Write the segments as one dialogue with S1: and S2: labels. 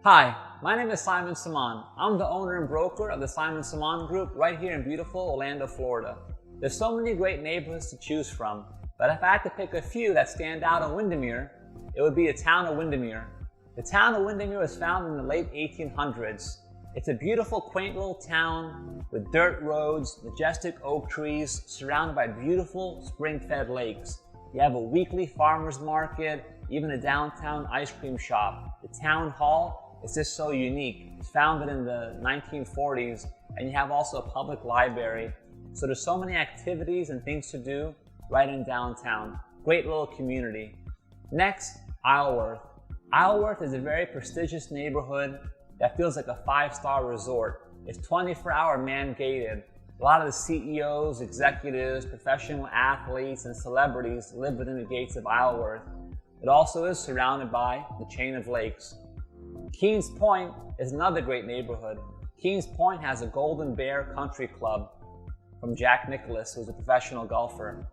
S1: Hi, my name is Simaan. I'm the owner and broker of the Simaan Group right here in beautiful Orlando, Florida. There's so many great neighborhoods to choose from, but if I had to pick a few that stand out in Windermere, it would be the Town of Windermere. The Town of Windermere was founded in the late 1800s. It's a beautiful, quaint little town with dirt roads, majestic oak trees, surrounded by beautiful spring-fed lakes. You have a weekly farmer's market, even a downtown ice cream shop. The town hall is just so unique. It's founded in the 1940s, and you have also a public library. So there's so many activities and things to do right in downtown. Great little community. Next, Isleworth. Isleworth is a very prestigious neighborhood that feels like a 5-star resort. It's 24-hour man-gated. A lot of the CEOs, executives, professional athletes, and celebrities live within the gates of Isleworth. It also is surrounded by the Chain of Lakes. Keens Point is another great neighborhood. Keens Point has a Golden Bear Country Club from Jack Nicklaus, who's a professional golfer.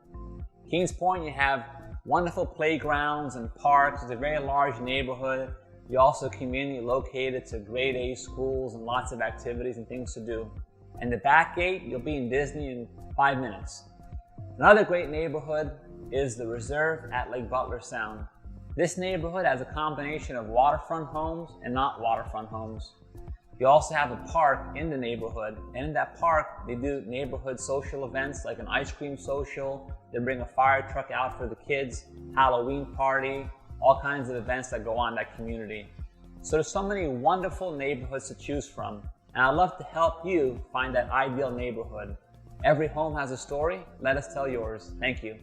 S1: Keens Point, you have wonderful playgrounds and parks. It's a very large neighborhood. You also have a community located to grade A schools and lots of activities and things to do. And the back gate, you'll be in Disney in 5 minutes. Another great neighborhood is the Reserve at Lake Butler Sound. This neighborhood has a combination of waterfront homes and not waterfront homes. You also have a park in the neighborhood, and in that park, they do neighborhood social events like an ice cream social. They bring a fire truck out for the kids, Halloween party, all kinds of events that go on in that community. So there's so many wonderful neighborhoods to choose from, and I'd love to help you find that ideal neighborhood. Every home has a story. Let us tell yours. Thank you.